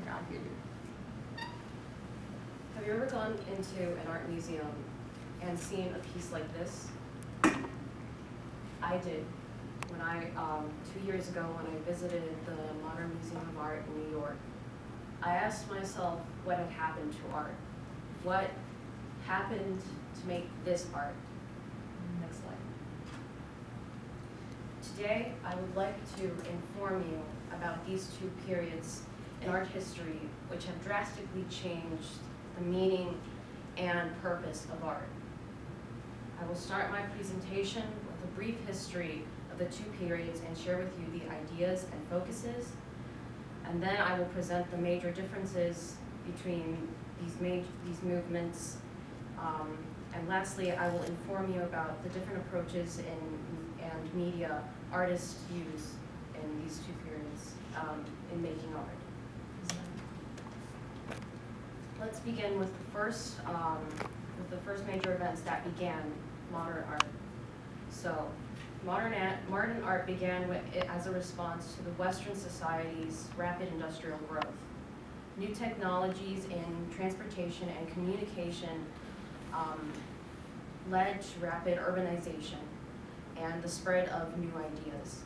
around here. Have you ever gone into an art museum and seen a piece like this? I did when I, 2 years ago when I visited the Modern Museum of Art in New York. I asked myself what had happened to art. What happened to make this art? Next slide. Today, I would like to inform you about these two periods in art history which have drastically changed the meaning and purpose of art. I will start my presentation with a brief history of the two periods and share with you the ideas and focuses. And then I will present the major differences between these movements. And lastly, I will inform you about the different approaches and media artists use in these two periods in making art. Let's begin with the first major events that began modern art. So, modern art began as a response to the Western society's rapid industrial growth. New technologies in transportation and communication led to rapid urbanization and the spread of new ideas.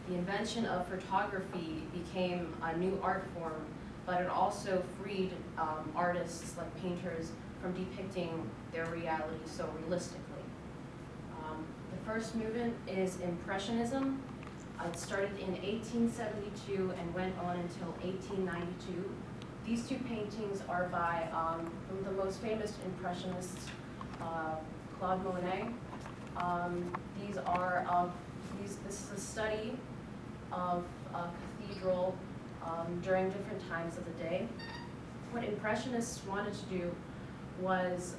The invention of photography became a new art form, but it also freed artists like painters from depicting their reality so realistically. The first movement is Impressionism. It started in 1872 and went on until 1892. These two paintings are by the most famous Impressionists, Claude Monet. This is a study of a cathedral during different times of the day. What Impressionists wanted to do was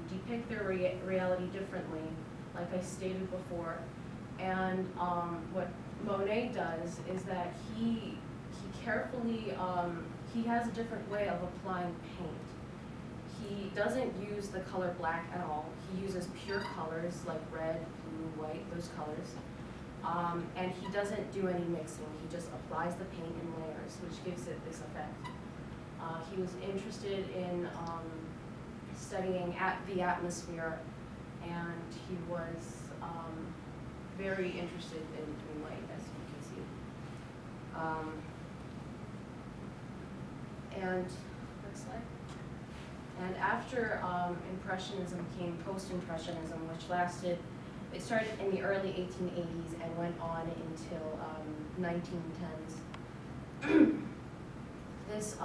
depict their reality differently, like I stated before. And what Monet does is that he carefully, he has a different way of applying paint. He doesn't use the color black at all. He uses pure colors like red, blue, white, those colors. And he doesn't do any mixing. He just applies the paint in layers, which gives it this effect. He was interested in studying the atmosphere, and he was very interested in light, as you can see. And next slide. And after Impressionism came Post-Impressionism, which lasted, it started in the early 1880s and went on until 1910s. This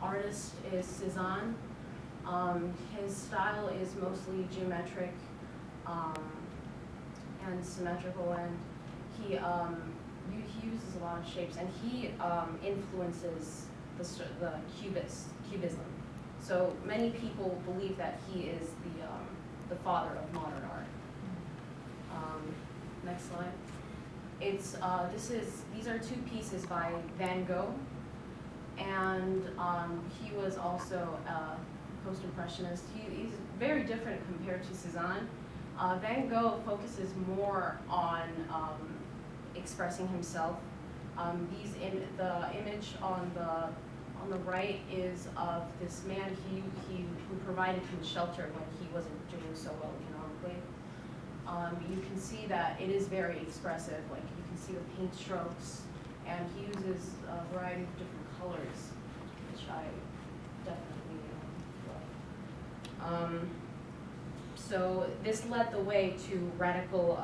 artist is Cezanne. His style is mostly geometric and symmetrical, and he uses a lot of shapes, and he influences the Cubism. So many people believe that he is the father of modern art. Next slide. These are two pieces by Van Gogh, and he was also a post-impressionist. He's very different compared to Cezanne. Van Gogh focuses more on expressing himself. The image on the right is of this man who provided him shelter when he wasn't doing so well economically. You can see that it is very expressive. Like, you can see the paint strokes, and he uses a variety of different colors, which I definitely love. So this led the way to radical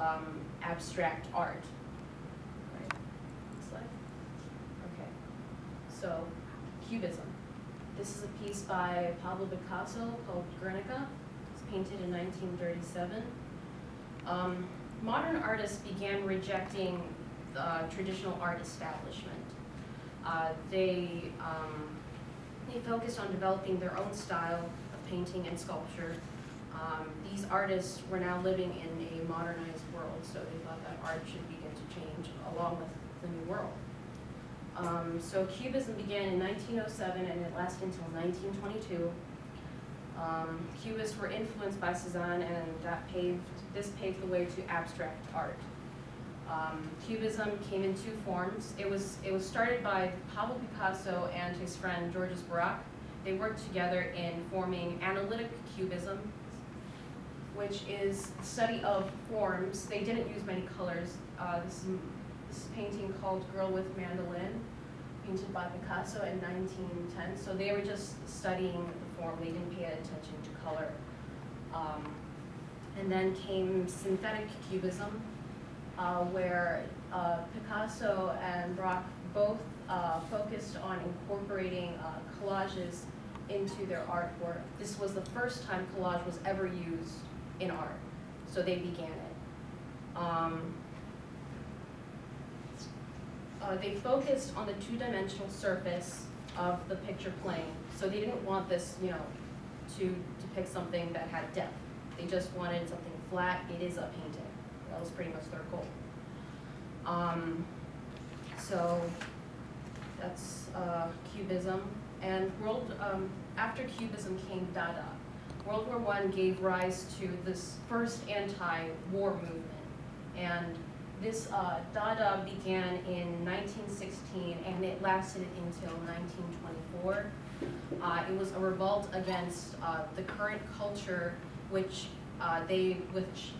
abstract art. Right. Next slide. Okay. So Cubism. This is a piece by Pablo Picasso called Guernica. It's painted in 1937. Modern artists began rejecting the traditional art establishment. They focused on developing their own style of painting and sculpture. These artists were now living in a modernized world, so they thought that art should begin to change along with the new world. So Cubism began in 1907 and it lasted until 1922. Cubists were influenced by Cezanne, and this paved the way to abstract art. Cubism came in two forms. It was started by Pablo Picasso and his friend Georges Braque. They worked together in forming analytic cubism, which is the study of forms. They didn't use many colors. This is a painting called Girl with Mandolin, painted by Picasso in 1910. So they were just studying the form. They didn't pay attention to color. And then came synthetic cubism, where Picasso and Braque both focused on incorporating collages into their artwork. This was the first time collage was ever used in art, so they began it. They focused on the two-dimensional surface of the picture plane, so they didn't want this, to depict something that had depth. They just wanted something flat. It is a painting. That was pretty much their goal. So that's Cubism. And after Cubism came Dada. World War I gave rise to this first anti-war movement. And this Dada began in 1916 and it lasted until 1924. It was a revolt against the current culture which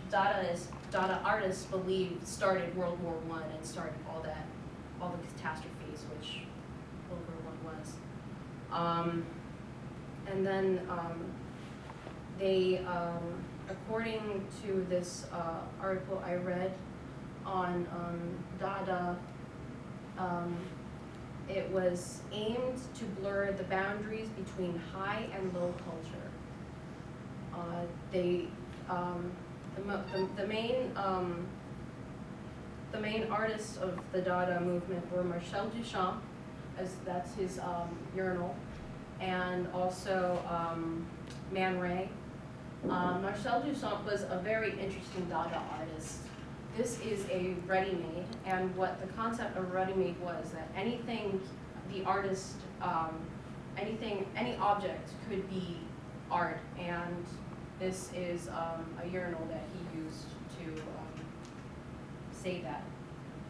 Dada artists believe started World War I and started all the catastrophes which World War I was. And then they, according to this article I read on Dada, it was aimed to blur the boundaries between high and low culture. The main artists of the Dada movement were Marcel Duchamp, as that's his urinal, and also Man Ray. Marcel Duchamp was a very interesting Dada artist. This is a ready-made, and what the concept of ready-made was that anything the artist, any object could be art, and this is a urinal that he used to say that.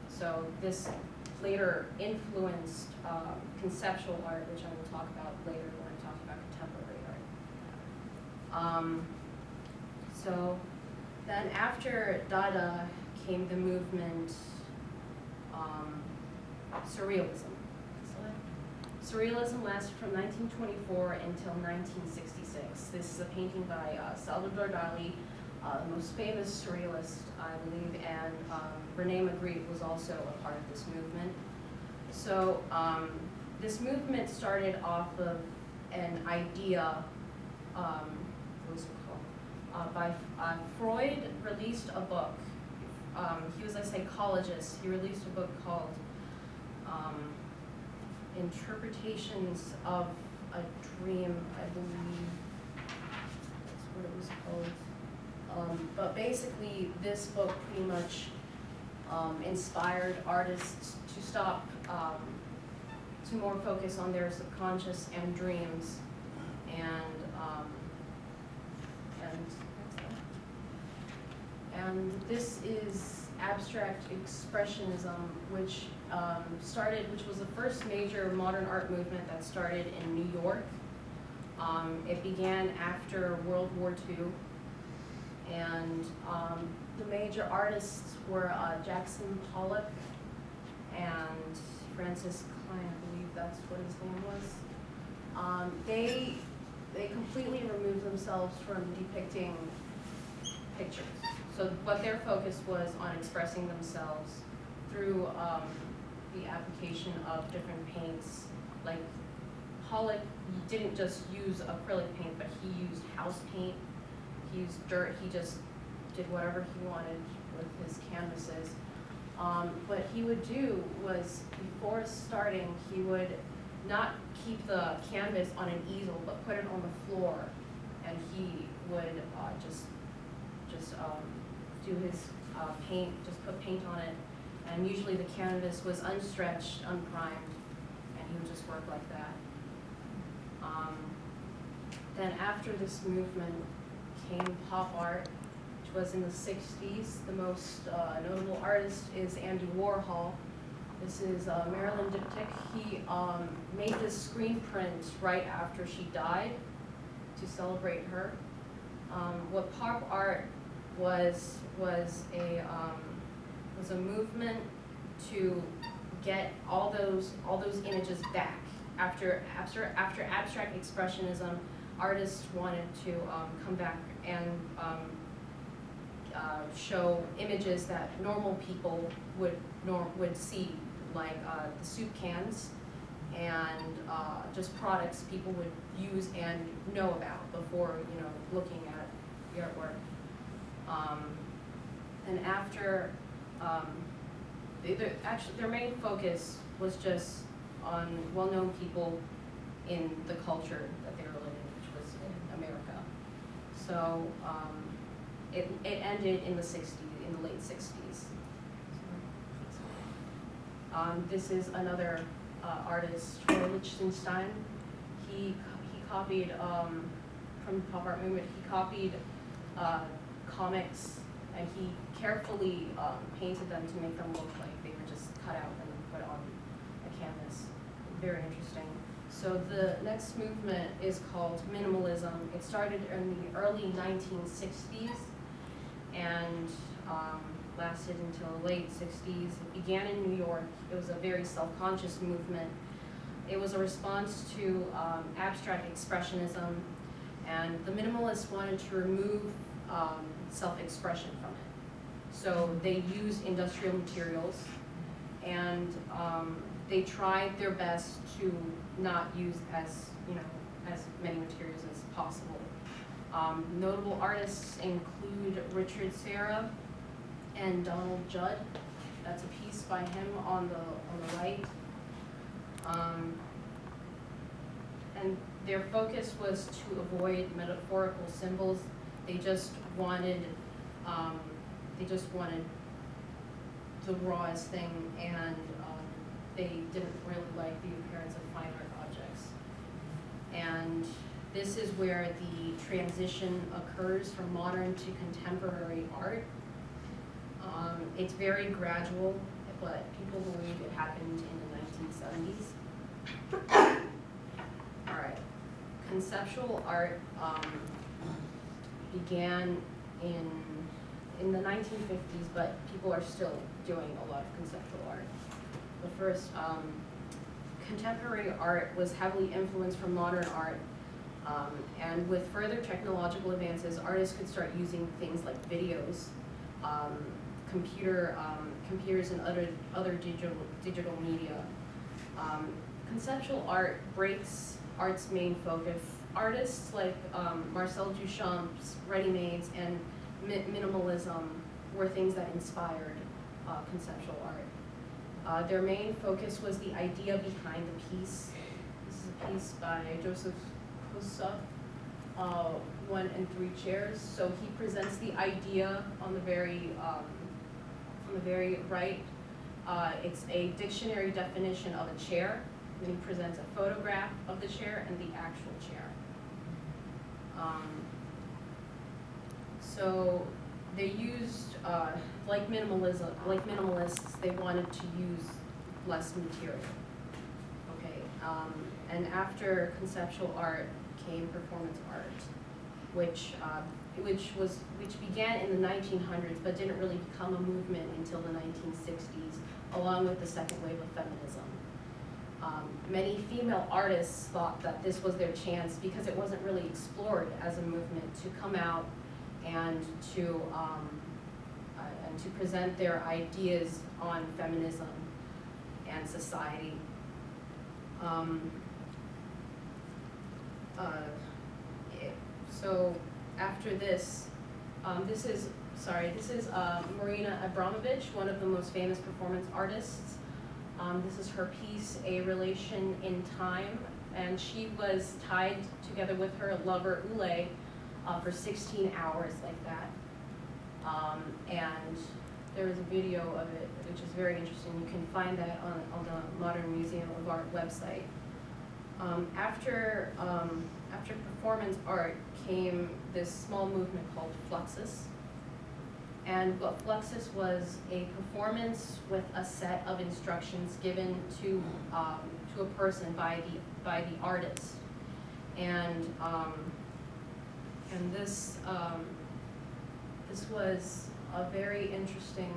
So this later influenced conceptual art, which I will talk about later when I talk about contemporary art. So then after Dada came the movement Surrealism. Surrealism lasted from 1924 until 1966. This is a painting by Salvador Dali, the most famous surrealist, I believe, and Rene Magritte was also a part of this movement. So this movement started off of an idea, what was it called? By Freud released a book. He was a psychologist. He released a book called Interpretations of a Dream, I believe that's what it was called. But basically, this book pretty much inspired artists to stop, to more focus on their subconscious and dreams, and this is abstract expressionism, which was the first major modern art movement that started in New York. It began after World War II, and the major artists were Jackson Pollock and Francis Klein, I believe that's what his name was. They completely removed themselves from depicting pictures. So what their focus was on expressing themselves through the application of different paints. Like Pollock didn't just use acrylic paint, but he used house paint, he used dirt, he just did whatever he wanted with his canvases. What he would do was, before starting, he would not keep the canvas on an easel, but put it on the floor, and he would just do his paint, just put paint on it, and usually the canvas was unstretched, unprimed, and he would just work like that. Then after this movement came pop art, which was in the 60s. The most notable artist is Andy Warhol. This is Marilyn Diptyque. He made this screen print right after she died to celebrate her. What pop art was a movement to get all those images back. After abstract expressionism, artists wanted to come back and show images that normal people would see, like the soup cans and just products people would use and know about before looking at the artwork. And after actually their main focus was just on well-known people in the culture that they were living in, which was in America. So it ended in the late 60s. This is another artist, Troy Lichtenstein. He copied from the pop art movement. He copied comics, and he carefully painted them to make them look like they were just cut out and put on a canvas. Very interesting. So the next movement is called minimalism. It started in the early 1960s and lasted until the late 60s. It began in New York. It was a very self-conscious movement. It was a response to abstract expressionism, and the minimalists wanted to remove self-expression from it. So they used industrial materials, and they tried their best to not use as many materials as possible. Notable artists include Richard Serra and Donald Judd. That's a piece by him on the right. And their focus was to avoid metaphorical symbols. They just wanted the rawest thing, and they didn't really like the appearance of fine art objects. And this is where the transition occurs from modern to contemporary art. It's very gradual, but people believe it happened in the 1970s. All right, conceptual art began in the 1950s, but people are still doing a lot of conceptual art. The first contemporary art was heavily influenced from modern art, and with further technological advances, artists could start using things like videos, computers, and other digital media. Conceptual art breaks art's main focus. Artists like Marcel Duchamp's ready-mades and minimalism were things that inspired conceptual art. Their main focus was the idea behind the piece. This is a piece by Joseph Kosuth, One and Three Chairs. So he presents the idea on the very right. It's a dictionary definition of a chair. Then he presents a photograph of the chair and the actual chair. So they used, like minimalists, they wanted to use less material. Okay, and after conceptual art came performance art, which began in the 1900s, but didn't really become a movement until the 1960s, along with the second wave of feminism. Many female artists thought that this was their chance because it wasn't really explored as a movement to come out and to present their ideas on feminism and society. So after this, this is Marina Abramovich, one of the most famous performance artists. This is her piece, A Relation in Time, and she was tied together with her lover, Ulay, for 16 hours like that. And there is a video of it, which is very interesting. You can find that on the Modern Museum of Art website. After performance art came this small movement called Fluxus. And what Fluxus was a performance with a set of instructions given to a person by the artist. And this was a very interesting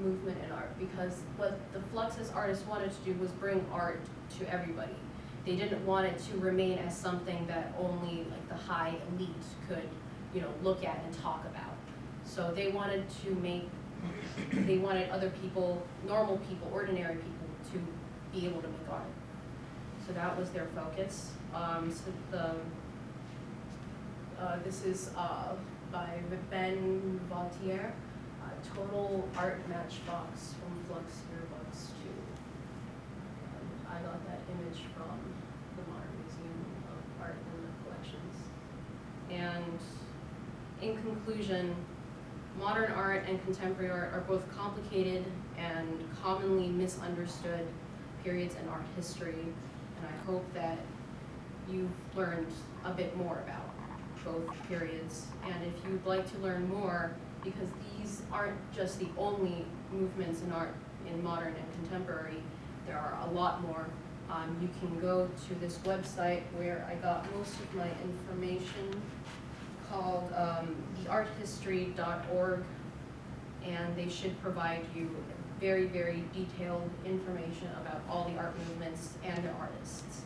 movement in art, because what the Fluxus artists wanted to do was bring art to everybody. They didn't want it to remain as something that only like the high elite could, you know, look at and talk about. So they wanted other people, normal people, ordinary people, to be able to make art. So that was their focus. This is by Ben Vautier, Total Art Matchbox from Flux Yearbooks 2. I got that image from the Modern Museum of Art and Collections. And in conclusion, modern art and contemporary art are both complicated and commonly misunderstood periods in art history, and I hope that you've learned a bit more about both periods. And if you'd like to learn more, because these aren't just the only movements in art in modern and contemporary, there are a lot more. You can go to this website where I got most of my information, called thearthistory.org, and they should provide you very, very detailed information about all the art movements and their artists.